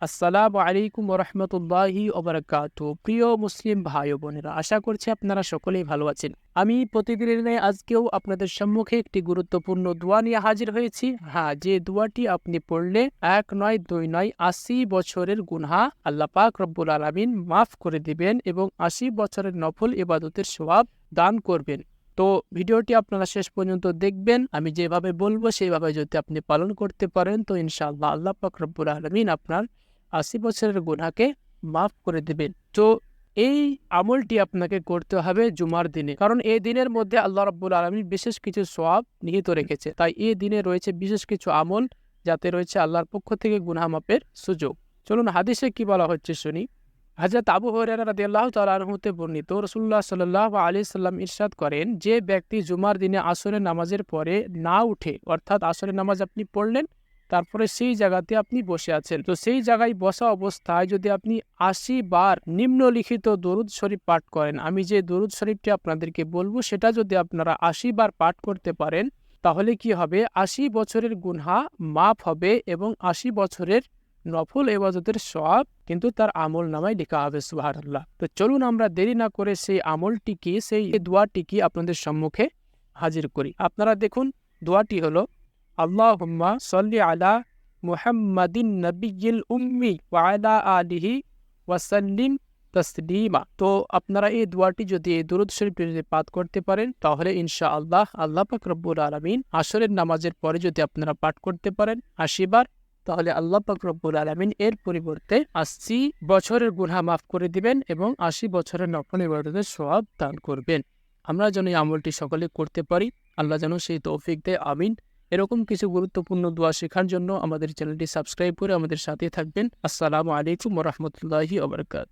আসসালামু আলাইকুম ওয়া রাহমাতুল্লাহি ওয়া বারাকাতুহু। প্রিয় মুসলিম ভাই ও বোনেরা, আশা করছি আপনারা সকলেই ভালো আছেন। আমি প্রতিদিনের ন্যায় আজকেও আপনাদের সম্মুখে একটি গুরুত্বপূর্ণ দোয়া নিয়ে হাজির হয়েছি। যে দোয়াটি আপনি পড়লে ১ নয় ২ নয় ৮০ বছরের গুনাহ আল্লাহ পাক রব্বুল আলামিন মাফ করে দিবেন এবং ৮০ বছরের নফল ইবাদতের সওয়াব দান করবেন। তো ভিডিওটি আপনারা শেষ পর্যন্ত দেখবেন। আমি যেভাবে বলবো সেইভাবে যদি আপনি পালন করতে পারেন তো ইনশাআল্লাহ আল্লাহ পাক রব্বুল আলামিন আপনার ৮০ বছরের গুনাহকে মাফ করে দিবেন। তো এই আমলটি আপনাকে করতে হবে জুমার দিনে। কারণ এই দিনের মধ্যে আল্লাহ রাব্বুল আলামিন বিশেষ কিছু সওয়াব নিহিত রেখেছে। তাই এই দিনে রয়েছে বিশেষ কিছু আমল, যাতে রয়েছে আল্লাহর পক্ষ থেকে গুনাহ মাফের সুযোগ। চলুন হাদিসে কি বলা হচ্ছে শুনি। হযরত আবু হুরায়রা রাদিয়াল্লাহু তাআলা আনহু হতে বর্ণিত, রাসূলুল্লাহ সাল্লাল্লাহু আলাইহি সাল্লাম ইরশাদ করেন, যে ব্যক্তি জুমার দিনে আসরের নামাজের পরে না উঠে, অর্থাৎ আসরের নামাজ আপনি পড়লেন, তারপরে সেই জায়গাতে আপনি বসে আছেন, তো সেই জায়গায় বসা অবস্থায় যদি আপনি ৮০ বার নিম্নলিখিত দরুদ শরীফ পাঠ করেন, আমি যে দরুদ শরীফটি আপনাদেরকে বলবো সেটা যদি আপনারা ৮০ বার পাঠ করতে পারেন, তাহলে কি হবে, ৮০ বছরের গুনাহ মাফ হবে এবং ৮০ বছরের নফল ইবাদতের সওয়াব কিন্তু তার আমল নামায় লেখা হবে। সুবহানাল্লাহ। তো চলুন আমরা দেরি না করে সেই আমলটিকে, সেই দোয়াটিকে আপনাদের সম্মুখে হাজির করি। আপনারা দেখুন, দোয়াটি হলো আল্লাহুম্মা সাল্লি আলা মুহাম্মাদিন নাবিয়্যিল উম্মি ওয়া আলা আলিহি ওয়া সাল্লিম তাসলিমা। তো আপনারা এই দোয়াটি যদি, এই দুরূদ শরীফটি যদি পাঠ করতে পারেন, তাহলে ইনশাআল্লাহ আল্লাহ পাক রব্বুল আলামিন আসরের নামাজের পরে যদি আপনারা পাঠ করতে পারেন ৮০ বার, তাহলে আল্লাহ পাক রব্বুল আলামিন এর পরিবর্তে ৮০ বছরের গুনাহ মাফ করে দিবেন এবং ৮০ বছরের নফল ইবাদতের সওয়াব দান করবেন। আমরা যেন এই আমলটি সকলে করতে পারি, আল্লাহ যেন সেই তৌফিক দেয়, আমিন। এরকম কিছু গুরুত্বপূর্ণ দোয়া শেখার জন্য আমাদের চ্যানেলটি সাবস্ক্রাইব করে আমাদের সাথে থাকবেন। আসসালামু আলাইকুম ওয়া রাহমাতুল্লাহি ওয়া বারাকাতুহু।